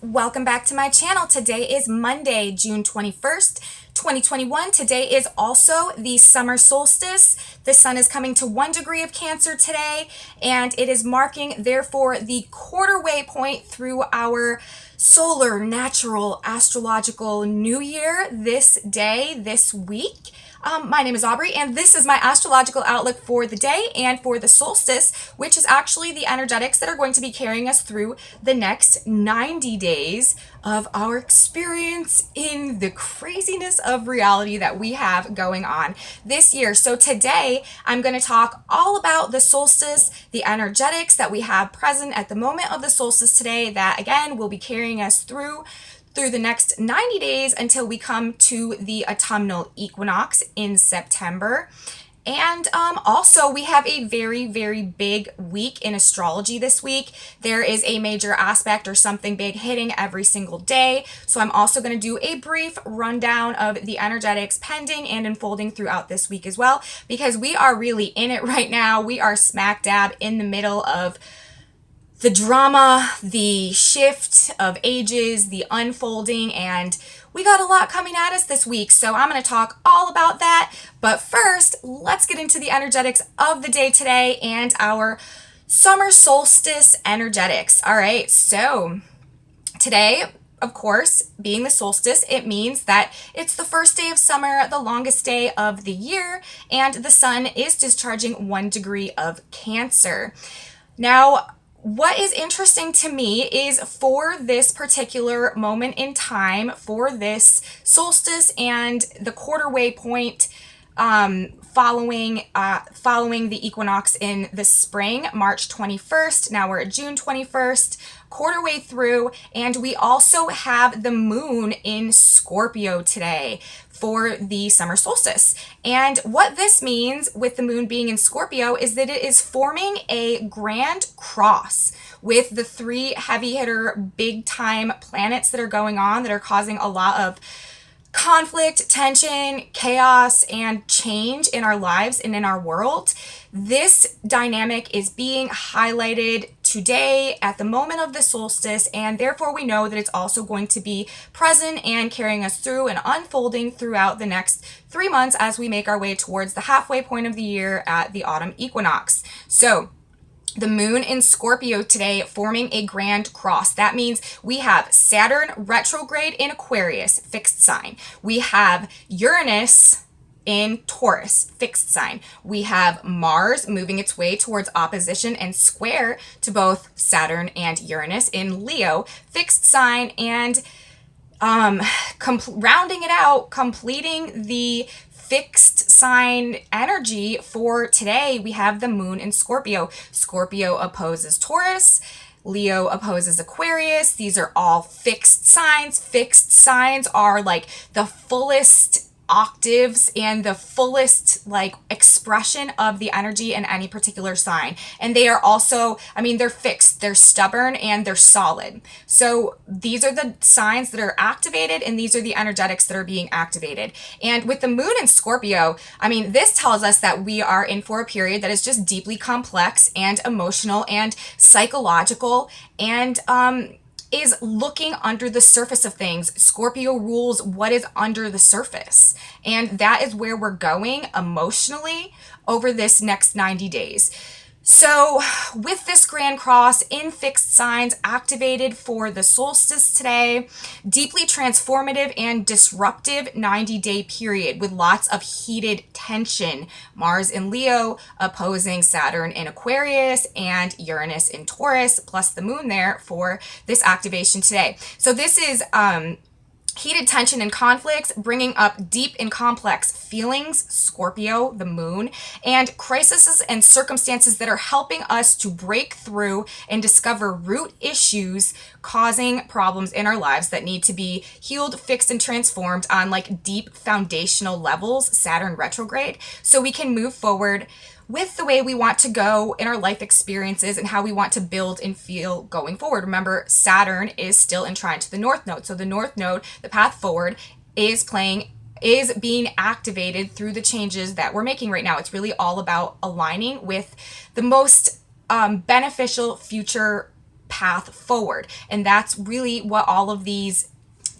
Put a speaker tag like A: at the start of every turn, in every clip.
A: Welcome back to my channel. Today is Monday, June 21st, 2021. Today is also the summer solstice. The sun is coming to 1 degree of Cancer today, and it is marking, therefore, the quarter way point through our solar, natural, astrological new year this day, this week. My name is Aubrey, and this is my astrological outlook for the day and for the solstice, which is actually the energetics that are going to be carrying us through the next 90 days of our experience in the craziness of reality that we have going on this year. So today, I'm going to talk all about the solstice, the energetics that we have present at the moment of the solstice today that, again, will be carrying us through the next 90 days until we come to the autumnal equinox in September. And also, we have a very, very big week in astrology this week. There is a major aspect or something big hitting every single day. So I'm also going to do a brief rundown of the energetics pending and unfolding throughout this week as well, because we are really in it right now. We are smack dab in the middle of the drama, the shift of ages, the unfolding, and we got a lot coming at us this week. So I'm going to talk all about that. But first, let's get into the energetics of the day today and our summer solstice energetics. All right, so today, of course, being the solstice, it means that it's the first day of summer, the longest day of the year, and the sun is discharging 1 degree of Cancer. Now, what is interesting to me is for this particular moment in time, for this solstice and the quarter way point following the equinox in the spring, March 21st. Now we're at June 21st, quarter way through, and we also have the moon in Scorpio today for the summer solstice. And what this means with the moon being in Scorpio is that it is forming a grand cross with the 3 heavy hitter big time planets that are going on that are causing a lot of conflict, tension, chaos, and change in our lives and in our world. This dynamic is being highlighted today at the moment of the solstice, and therefore we know that it's also going to be present and carrying us through and unfolding throughout the next 3 months as we make our way towards the halfway point of the year at the autumn equinox. So the moon in Scorpio today forming a grand cross. That means we have Saturn retrograde in Aquarius, fixed sign. We have Uranus in Taurus, fixed sign. We have Mars moving its way towards opposition and square to both Saturn and Uranus in Leo, fixed sign. And rounding it out, completing the fixed sign energy for today, we have the moon in Scorpio. Scorpio opposes Taurus. Leo opposes Aquarius. These are all fixed signs. Fixed signs are like the fullest octaves and the fullest expression of the energy in any particular sign. And they are also, they're fixed, they're stubborn, and they're solid. So these are the signs that are activated, and these are the energetics that are being activated. And with the moon in Scorpio, this tells us that we are in for a period that is just deeply complex and emotional and psychological and is looking under the surface of things. Scorpio rules what is under the surface. And that is where we're going emotionally over this next 90 days. So with this grand cross in fixed signs activated for the solstice today, deeply transformative and disruptive 90-day period with lots of heated tension. Mars in Leo opposing Saturn in Aquarius and Uranus in Taurus, plus the moon there for this activation today. So this is heated tension and conflicts, bringing up deep and complex feelings, Scorpio, the moon, and crises and circumstances that are helping us to break through and discover root issues causing problems in our lives that need to be healed, fixed, and transformed on deep foundational levels, Saturn retrograde, so we can move forward with the way we want to go in our life experiences and how we want to build and feel going forward. Remember, Saturn is still in trine to the North Node. So the North Node, the path forward, is being activated through the changes that we're making right now. It's really all about aligning with the most beneficial future path forward. And that's really what all of these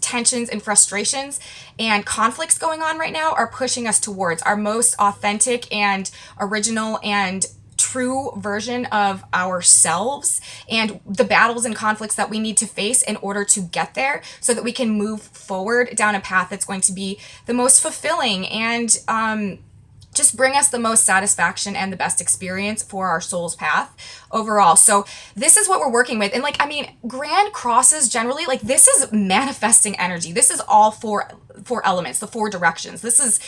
A: tensions and frustrations and conflicts going on right now are pushing us towards, our most authentic and original and true version of ourselves, and the battles and conflicts that we need to face in order to get there, so that we can move forward down a path that's going to be the most fulfilling and just bring us the most satisfaction and the best experience for our soul's path overall. So this is what we're working with. And like, I mean, grand crosses generally, like, this is manifesting energy. This is all four elements, the four directions. This is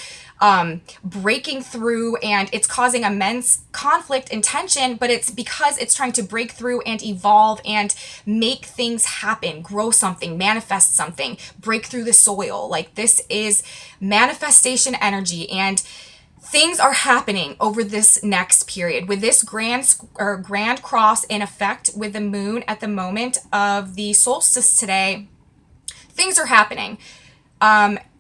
A: breaking through, and it's causing immense conflict and tension, but it's because it's trying to break through and evolve and make things happen, grow something, manifest something, break through the soil. Like, this is manifestation energy, and things are happening over this next period with this grand cross in effect with the moon at the moment of the solstice today. Things are happening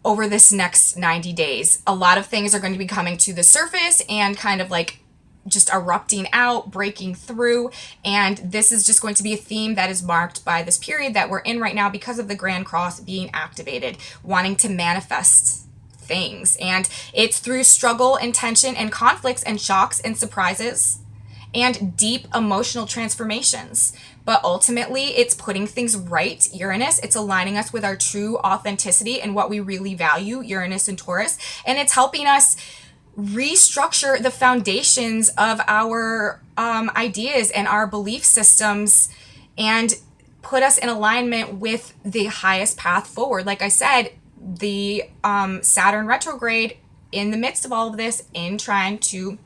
A: over this next 90 days. A lot of things are going to be coming to the surface and kind of like just erupting out, breaking through. And this is just going to be a theme that is marked by this period that we're in right now because of the grand cross being activated, wanting to manifest things. And it's through struggle and tension and conflicts and shocks and surprises and deep emotional transformations. But ultimately, it's putting things right, Uranus. It's aligning us with our true authenticity and what we really value, Uranus and Taurus. And it's helping us restructure the foundations of our ideas and our belief systems and put us in alignment with the highest path forward. Like I said, the Saturn retrograde in the midst of all of this in trine to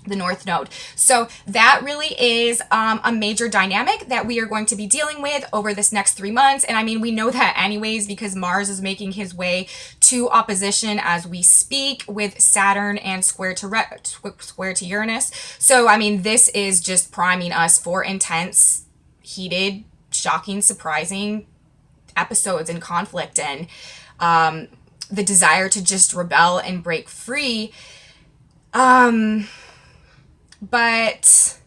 A: the North Node. So that really is a major dynamic that we are going to be dealing with over this next 3 months. And I mean, we know that anyways, because Mars is making his way to opposition as we speak with Saturn and square to Uranus. So, I mean, this is just priming us for intense, heated, shocking, surprising episodes and conflict and the desire to just rebel and break free. But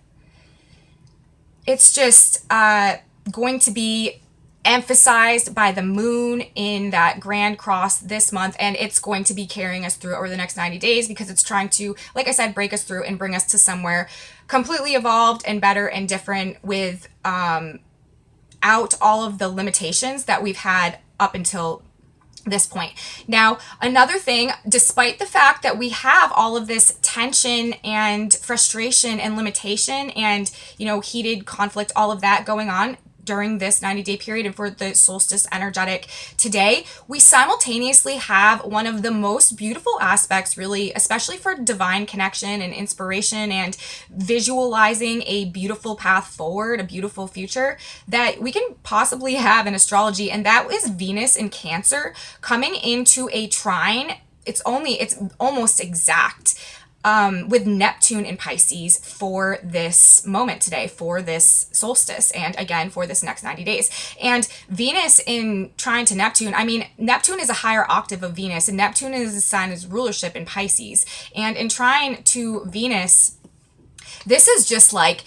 A: it's just going to be emphasized by the moon in that grand cross this month, and it's going to be carrying us through over the next 90 days because it's trying to, like I said, break us through and bring us to somewhere completely evolved and better and different with out all of the limitations that we've had up until this point. Now, another thing, despite the fact that we have all of this tension and frustration and limitation and, heated conflict, all of that going on during this 90-day period and for the solstice energetic today, we simultaneously have one of the most beautiful aspects, really, especially for divine connection and inspiration and visualizing a beautiful path forward, a beautiful future that we can possibly have in astrology. And that is Venus in Cancer coming into a trine. It's almost exact with Neptune in Pisces for this moment today, for this solstice, and again for this next 90 days. And Venus in trine to Neptune, I mean, Neptune is a higher octave of Venus, and Neptune is the sign is rulership in Pisces. And in trine to Venus, this is just like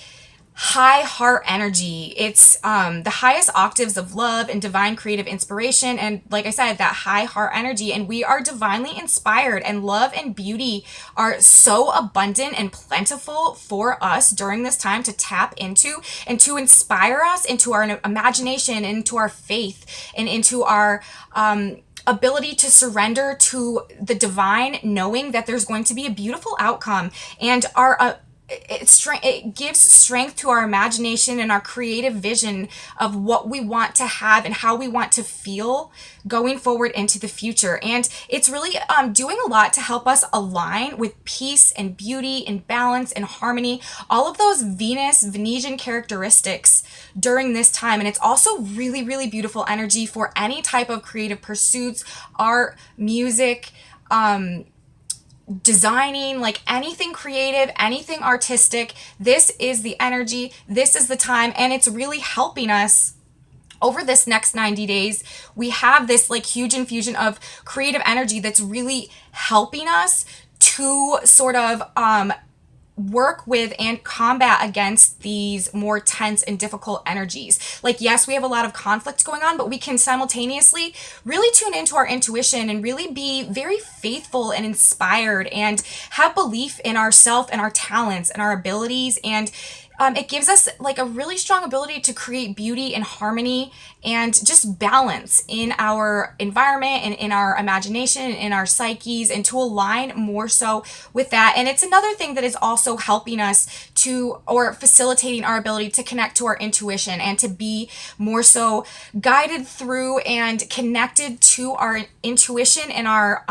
A: high heart energy. It's the highest octaves of love and divine creative inspiration. And like I said, that high heart energy. And we are divinely inspired, and love and beauty are so abundant and plentiful for us during this time to tap into and to inspire us into our imagination, into our faith, and into our ability to surrender to the divine, knowing that there's going to be a beautiful outcome. And it gives strength to our imagination and our creative vision of what we want to have and how we want to feel going forward into the future. And it's really doing a lot to help us align with peace and beauty and balance and harmony, all of those Venetian characteristics during this time. And it's also really, really beautiful energy for any type of creative pursuits, art, music, designing, like anything creative, anything artistic. This is the energy, this is the time, and it's really helping us over this next 90 days. We have this like huge infusion of creative energy that's really helping us to sort of work with and combat against these more tense and difficult energies. Like, yes, we have a lot of conflict going on, but we can simultaneously really tune into our intuition and really be very faithful and inspired and have belief in ourselves and our talents and our abilities. And it gives us like a really strong ability to create beauty and harmony and just balance in our environment and in our imagination and in our psyches, and to align more so with that. And it's another thing that is also helping us to, or facilitating our ability to connect to our intuition and to be more so guided through and connected to our intuition and our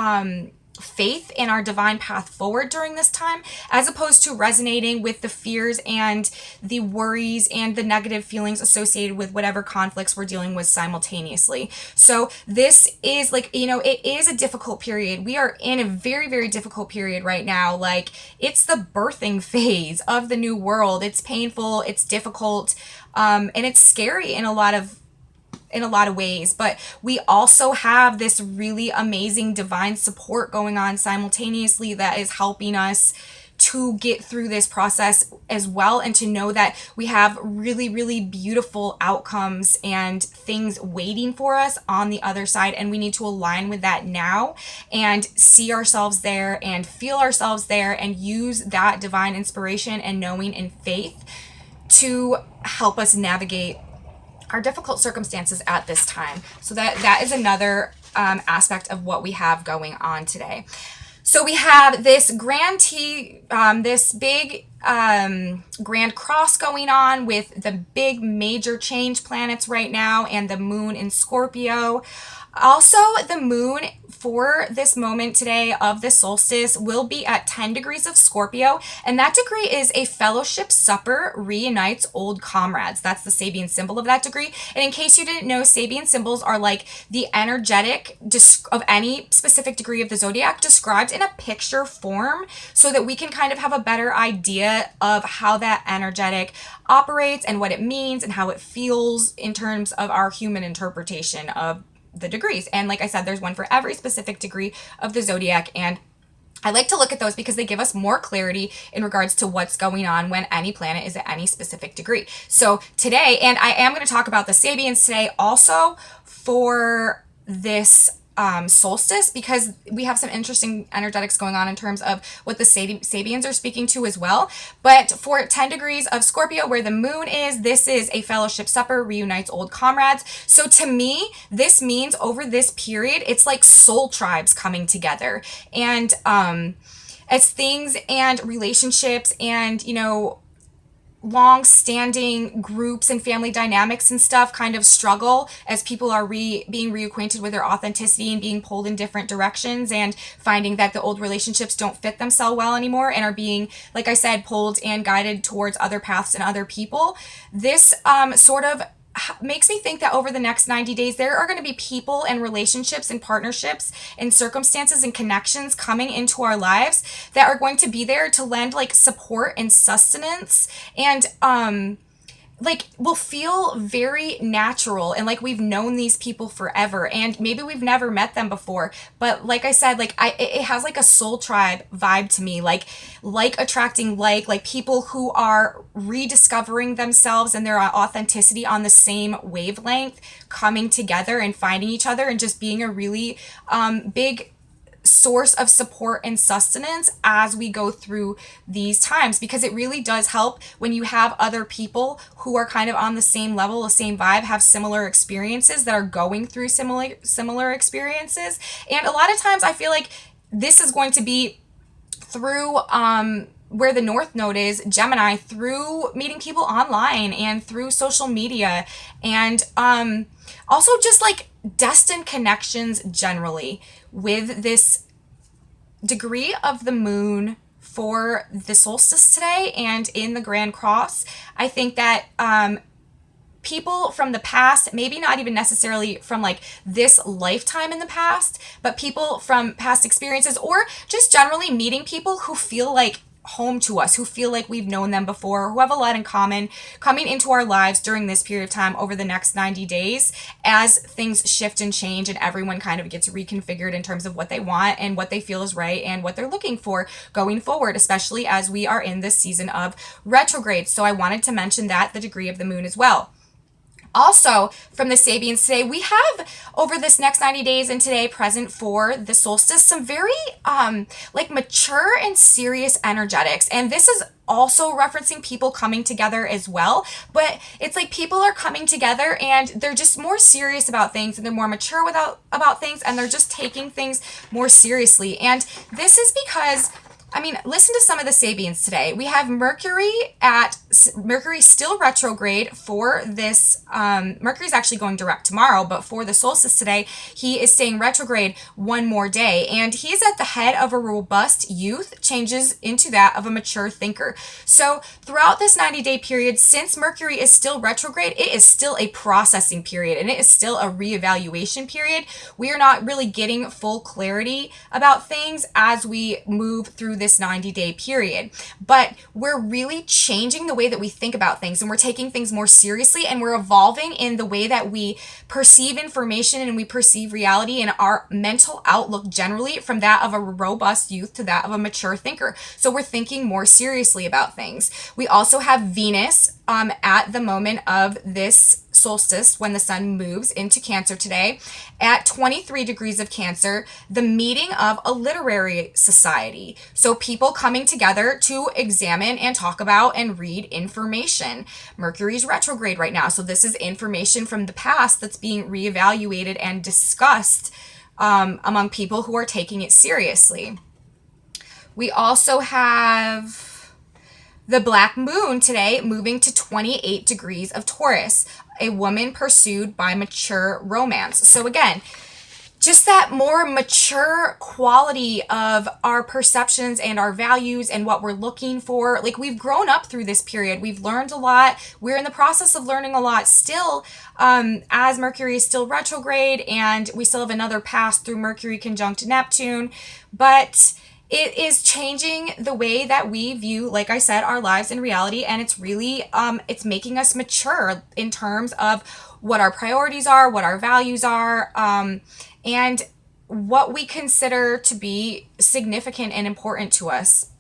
A: faith in our divine path forward during this time, as opposed to resonating with the fears and the worries and the negative feelings associated with whatever conflicts we're dealing with simultaneously. So this is like, it is a difficult period. We are in a very, very difficult period right now. Like, it's the birthing phase of the new world. It's painful, it's difficult, and it's scary in a lot of ways, but we also have this really amazing divine support going on simultaneously that is helping us to get through this process as well, and to know that we have really, really beautiful outcomes and things waiting for us on the other side. And we need to align with that now and see ourselves there and feel ourselves there and use that divine inspiration and knowing and faith to help us navigate our difficult circumstances at this time. So that is another aspect of what we have going on today. So we have this this big grand cross going on with the big major change planets right now, and the moon in Scorpio. Also, the moon for this moment today of the solstice will be at 10 degrees of Scorpio, and that degree is a fellowship supper reunites old comrades. That's the Sabian symbol of that degree. And in case you didn't know, Sabian symbols are like the energetic of any specific degree of the zodiac described in a picture form, so that we can kind of have a better idea of how that energetic operates and what it means and how it feels in terms of our human interpretation of the degrees. And like I said, there's one for every specific degree of the zodiac, and I like to look at those because they give us more clarity in regards to what's going on when any planet is at any specific degree. So today, and I am going to talk about the Sabians today also for this solstice, because we have some interesting energetics going on in terms of what the Sabians are speaking to as well. But for 10 degrees of Scorpio, where the moon is, this is a fellowship supper, reunites old comrades. So to me, this means over this period, it's like soul tribes coming together. And as things and relationships and, long-standing groups and family dynamics and stuff kind of struggle as people are being reacquainted with their authenticity and being pulled in different directions, and finding that the old relationships don't fit them so well anymore and are being, like I said, pulled and guided towards other paths and other people. This sort of makes me think that over the next 90 days, there are going to be people and relationships and partnerships and circumstances and connections coming into our lives that are going to be there to lend like support and sustenance, and like will feel very natural, and like we've known these people forever, and maybe we've never met them before, but like I said, like it has like a soul tribe vibe to me, like attracting like people who are rediscovering themselves and their authenticity on the same wavelength, coming together and finding each other and just being a really big source of support and sustenance as we go through these times, because it really does help when you have other people who are kind of on the same level, the same vibe, have similar experiences, that are going through similar experiences. And a lot of times I feel like this is going to be through where the North Node is, Gemini, through meeting people online and through social media, and also just like destined connections generally with this degree of the moon for the solstice today and in the Grand Cross. I think that people from the past, maybe not even necessarily from like this lifetime in the past, but people from past experiences, or just generally meeting people who feel like home to us, who feel like we've known them before, who have a lot in common, coming into our lives during this period of time over the next 90 days as things shift and change and everyone kind of gets reconfigured in terms of what they want and what they feel is right and what they're looking for going forward, especially as we are in this season of retrograde. So I wanted to mention that, the degree of the moon as well. Also, from the Sabians today, we have over this next 90 days and today present for the solstice some very like mature and serious energetics. And this is also referencing people coming together as well. But it's like people are coming together and they're just more serious about things and they're more mature about things and they're just taking things more seriously. And this is because, I mean, listen to some of the Sabians today. We have Mercury still retrograde for this. Mercury's actually going direct tomorrow, but for the solstice today, he is staying retrograde one more day. And he's at the head of a robust youth, changes into that of a mature thinker. So throughout this 90-day period, since Mercury is still retrograde, it is still a processing period and it is still a reevaluation period. We are not really getting full clarity about things as we move through this 90-day period, but we're really changing the way that we think about things and we're taking things more seriously and we're evolving in the way that we perceive information and we perceive reality and our mental outlook generally from that of a robust youth to that of a mature thinker. So we're thinking more seriously about things. We also have Venus at the moment of this solstice, when the sun moves into Cancer today, at 23 degrees of Cancer, the meeting of a literary society. So people coming together to examine and talk about and read information. Mercury's retrograde right now. So this is information from the past that's being reevaluated and discussed among people who are taking it seriously. We also have the black moon today moving to 28 degrees of Taurus, a woman pursued by mature romance. So again, just that more mature quality of our perceptions and our values and what we're looking for. Like, we've grown up through this period. We've learned a lot. We're in the process of learning a lot still, as Mercury is still retrograde and we still have another pass through Mercury conjunct Neptune. But it is changing the way that we view, like I said, our lives in reality. And it's really, it's making us mature in terms of what our priorities are, what our values are, and what we consider to be significant and important to us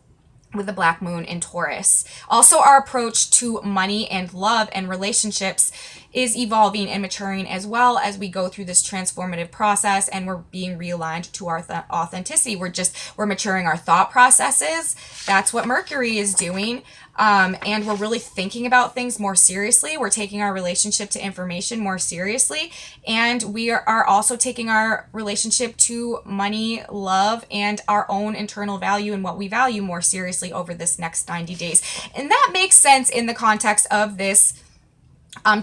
A: with the black moon in Taurus. Also, our approach to money and love and relationships is evolving and maturing as well as we go through this transformative process and we're being realigned to our authenticity. We're maturing our thought processes. That's what Mercury is doing. And we're really thinking about things more seriously. We're taking our relationship to information more seriously. And we are also taking our relationship to money, love, and our own internal value and what we value more seriously over this next 90 days. And that makes sense in the context of this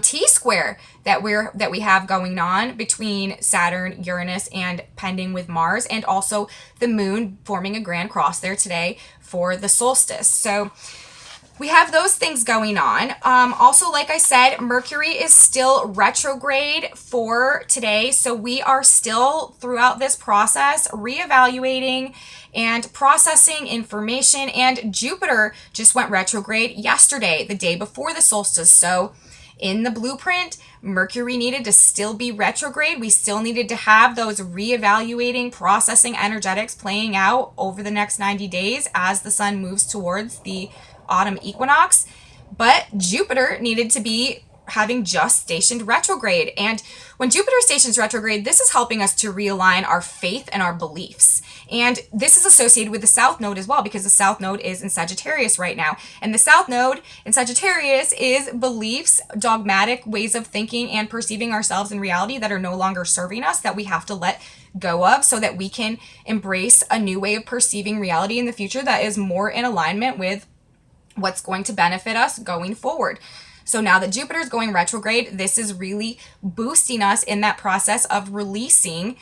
A: T-square that we have going on between Saturn, Uranus, and pending with Mars, and also the moon forming a grand cross there today for the solstice. So we have those things going on. Also, like I said, Mercury is still retrograde for today. So we are still throughout this process reevaluating and processing information. And Jupiter just went retrograde yesterday, the day before the solstice. So in the blueprint, Mercury needed to still be retrograde. We still needed to have those reevaluating, processing energetics playing out over the next 90 days as the sun moves towards the autumn equinox. But Jupiter needed to be having just stationed retrograde. And when Jupiter stations retrograde, this is helping us to realign our faith and our beliefs. And this is associated with the South Node as well, because the South Node is in Sagittarius right now. And the South Node in Sagittarius is beliefs, dogmatic ways of thinking and perceiving ourselves in reality that are no longer serving us, that we have to let go of so that we can embrace a new way of perceiving reality in the future that is more in alignment with what's going to benefit us going forward. So now that Jupiter is going retrograde, this is really boosting us in that process of releasing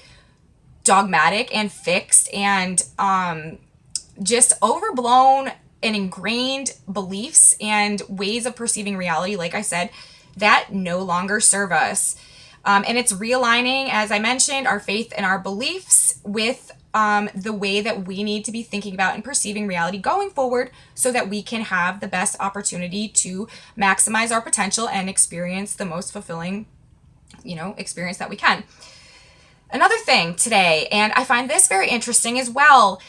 A: dogmatic and fixed and just overblown and ingrained beliefs and ways of perceiving reality, like I said, that no longer serve us. And it's realigning, as I mentioned, our faith and our beliefs with the way that we need to be thinking about and perceiving reality going forward so that we can have the best opportunity to maximize our potential and experience the most fulfilling, experience that we can. Another thing today, and I find this very interesting as well,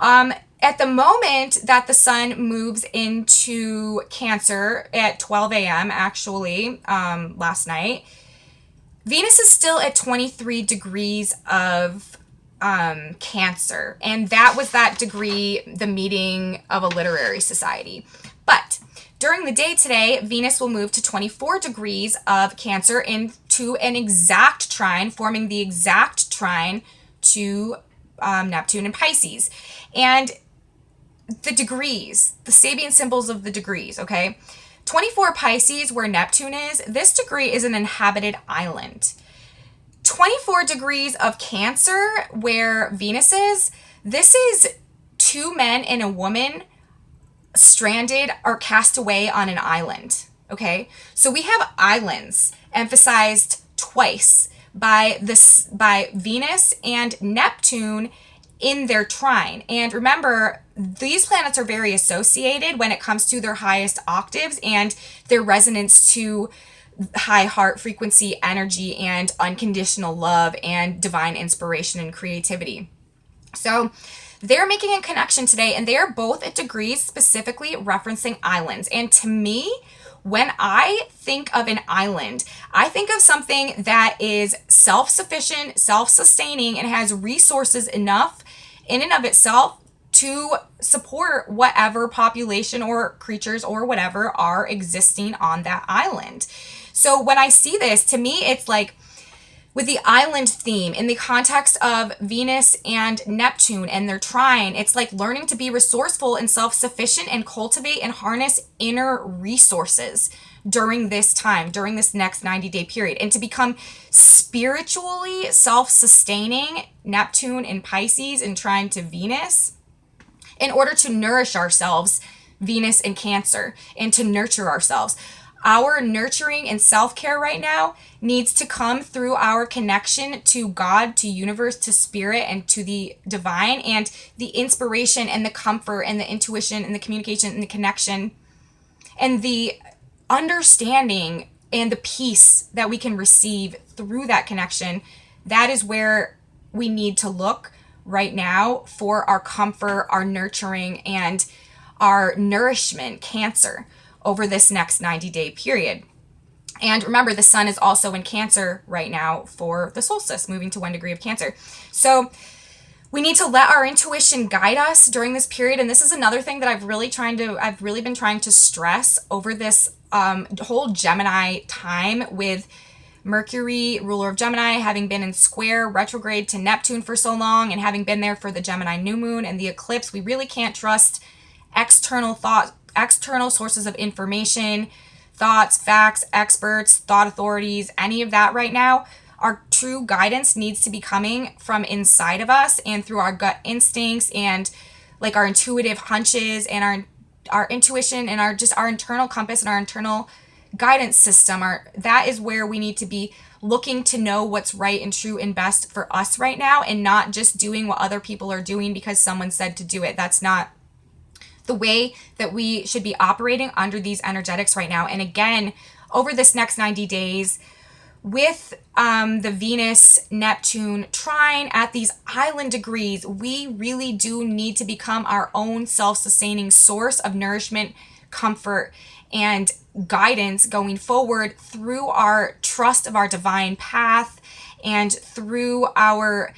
A: at the moment that the sun moves into Cancer at 12 a.m., actually, last night, Venus is still at 23 degrees of Cancer. And that was that degree, the meeting of a literary society. But during the day today, Venus will move to 24 degrees of Cancer into an exact trine, forming the exact trine to Neptune and Pisces. And the degrees, the Sabian symbols of the degrees, okay? 24 Pisces, where Neptune is, this degree is an inhabited island. 24 degrees of Cancer, where Venus is, this is two men and a woman stranded or cast away on an island, okay? So we have islands emphasized twice by Venus and Neptune in their trine. And remember, these planets are very associated when it comes to their highest octaves and their resonance to high heart frequency energy and unconditional love and divine inspiration and creativity. So they're making a connection today, and they are both at degrees specifically referencing islands. And to me, when I think of an island, I think of something that is self-sufficient, self-sustaining, and has resources enough in and of itself to support whatever population or creatures or whatever are existing on that island. So when I see this, to me, it's like with the island theme in the context of Venus and Neptune and their trine, it's like learning to be resourceful and self-sufficient and cultivate and harness inner resources during this time, during this next 90-day period, and to become spiritually self-sustaining, Neptune and Pisces and trine to Venus, in order to nourish ourselves, Venus and Cancer, and to nurture ourselves. Our nurturing and self-care right now needs to come through our connection to God, to universe, to spirit, and to the divine, and the inspiration and the comfort and the intuition and the communication and the connection and the understanding and the peace that we can receive through that connection. That is where we need to look right now for our comfort, our nurturing, and our nourishment, Cancer, over this next 90-day period. And remember, the sun is also in Cancer right now for the solstice, moving to 1 degree of Cancer. So we need to let our intuition guide us during this period. And this is another thing that I've really been trying to stress over this whole Gemini time, with Mercury, ruler of Gemini, having been in square retrograde to Neptune for so long, and having been there for the Gemini new moon and the eclipse. We really can't trust external sources of information, thoughts, facts, experts, thought authorities, any of that right now. Our true guidance needs to be coming from inside of us and through our gut instincts and like our intuitive hunches and our intuition and our internal compass and our internal guidance system. That is where we need to be looking to know what's right and true and best for us right now, and not just doing what other people are doing because someone said to do it. That's not the way that we should be operating under these energetics right now. And again, over this next 90 days, with the Venus-Neptune trine at these island degrees, we really do need to become our own self-sustaining source of nourishment, comfort, and guidance going forward through our trust of our divine path and through our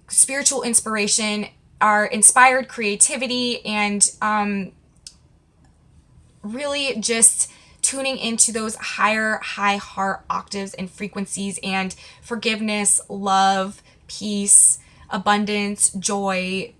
A: spiritual inspiration, our inspired creativity, and really just tuning into those higher high heart octaves and frequencies and forgiveness, love, peace, abundance, joy,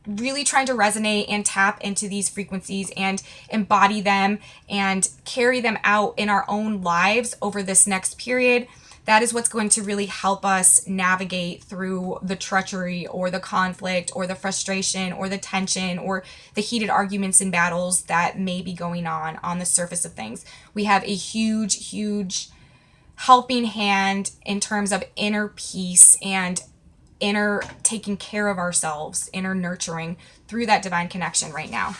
A: really trying to resonate and tap into these frequencies and embody them and carry them out in our own lives over this next period. That is what's going to really help us navigate through the treachery or the conflict or the frustration or the tension or the heated arguments and battles that may be going on the surface of things. We have a huge, huge helping hand in terms of inner peace and inner taking care of ourselves, inner nurturing through that divine connection right now.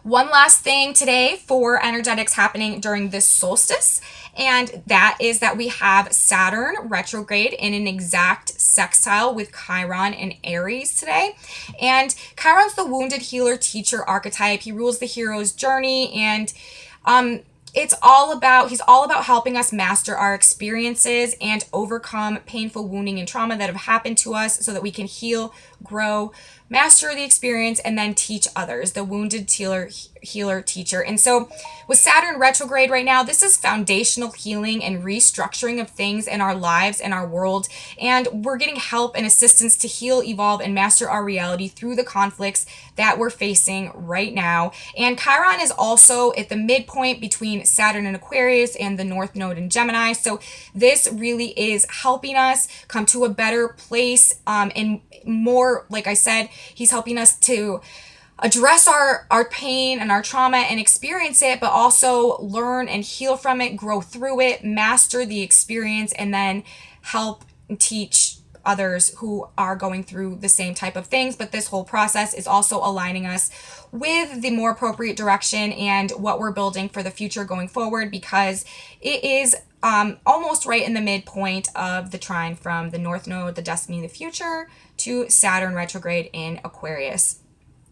A: One last thing today for energetics happening during this solstice, and that is that we have Saturn retrograde in an exact sextile with Chiron and Aries today. And Chiron's the wounded healer teacher archetype. He rules the hero's journey, and he's all about helping us master our experiences and overcome painful wounding and trauma that have happened to us so that we can heal, grow, master the experience, and then teach others, the wounded healer teacher. And so with Saturn retrograde right now, this is foundational healing and restructuring of things in our lives and our world. And we're getting help and assistance to heal, evolve, and master our reality through the conflicts that we're facing right now. And Chiron is also at the midpoint between Saturn and Aquarius and the North Node in Gemini. So this really is helping us come to a better place, and more, like I said, he's helping us to address our pain and our trauma and experience it, but also learn and heal from it, grow through it, master the experience, and then help teach others who are going through the same type of things. But this whole process is also aligning us with the more appropriate direction and what we're building for the future going forward, because it is almost right in the midpoint of the trine from the North Node, the destiny, the future, to Saturn retrograde in Aquarius.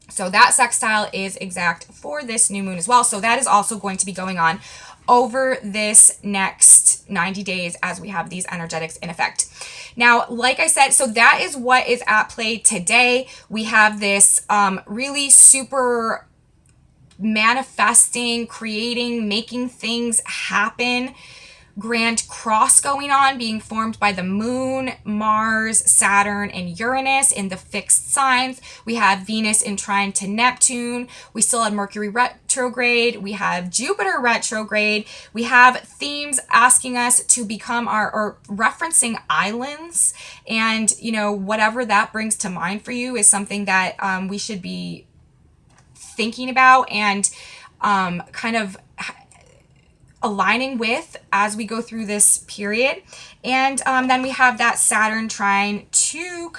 A: So that sextile is exact for this new moon as well. So that is also going to be going on over this next 90 days as we have these energetics in effect. Now, like I said, so that is what is at play today. We have this really super manifesting, creating, making things happen grand cross going on, being formed by the moon, Mars, Saturn, and Uranus in the fixed signs. We have Venus in trine to Neptune. We still have Mercury retrograde. We have Jupiter retrograde. We have themes asking us to become or referencing islands. And, whatever that brings to mind for you is something that we should be thinking about and kind of aligning with as we go through this period. And then we have that Saturn trine to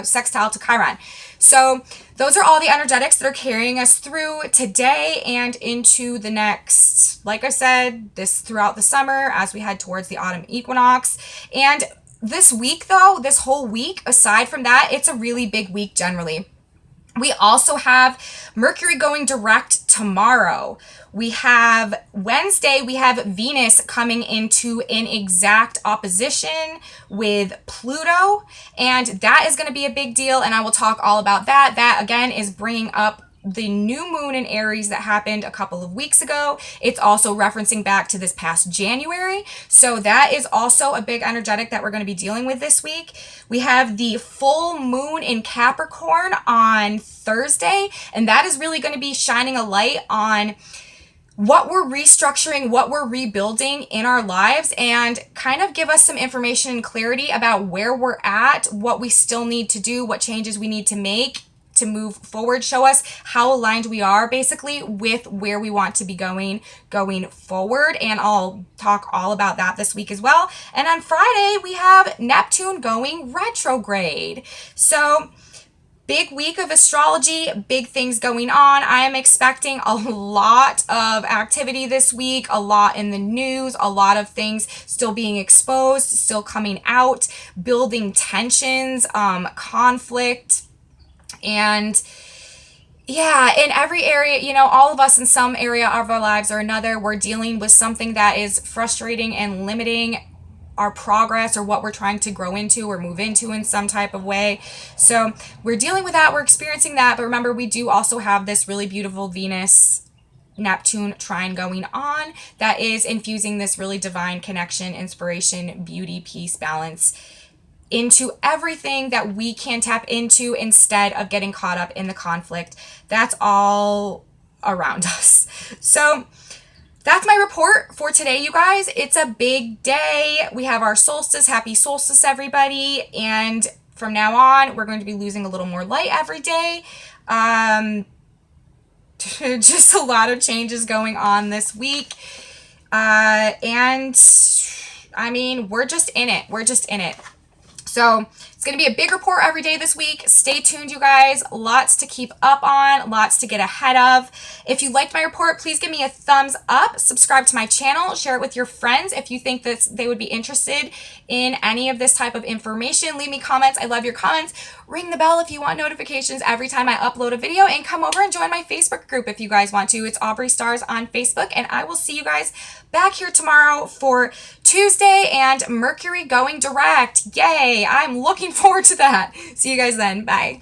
A: sextile to Chiron. So those are all the energetics that are carrying us through today and into the next, like I said, this throughout the summer as we head towards the autumn equinox. And this week, though, this whole week, aside from that, it's a really big week generally. We also have Mercury going direct tomorrow. We have Wednesday, we have Venus coming into an exact opposition with Pluto, and that is going to be a big deal, and I will talk all about that. That, again, is bringing up the new moon in Aries that happened a couple of weeks ago. It's also referencing back to this past January. So that is also a big energetic that we're going to be dealing with this week. We have the full moon in Capricorn on Thursday, and that is really going to be shining a light on what we're restructuring, what we're rebuilding in our lives, and kind of give us some information and clarity about where we're at, what we still need to do, what changes we need to make to move forward, show us how aligned we are basically with where we want to be going forward. And I'll talk all about that this week as well. And on Friday, we have Neptune going retrograde. So big week of astrology, big things going on. I am expecting a lot of activity this week, a lot in the news, a lot of things still being exposed, still coming out, building tensions, conflict. And yeah, in every area, all of us in some area of our lives or another, we're dealing with something that is frustrating and limiting our progress or what we're trying to grow into or move into in some type of way. So we're dealing with that, we're experiencing that. But remember, we do also have this really beautiful Venus Neptune trine going on that is infusing this really divine connection, inspiration, beauty, peace, balance into everything that we can tap into instead of getting caught up in the conflict that's all around us. So that's my report for today, you guys. It's a big day. We have our solstice. Happy solstice, everybody. And from now on, we're going to be losing a little more light every day. Just a lot of changes going on this week. And I mean, we're just in it. So it's going to be a big report every day this week. Stay tuned, you guys. Lots to keep up on, lots to get ahead of. If you liked my report, please give me a thumbs up. Subscribe to my channel. Share it with your friends if you think that they would be interested in any of this type of information. Leave me comments. I love your comments. Ring the bell if you want notifications every time I upload a video. And come over and join my Facebook group if you guys want to. It's Aubrey Stars on Facebook. And I will see you guys back here tomorrow for Tuesday and Mercury going direct. Yay! I'm looking forward to that. See you guys then. Bye.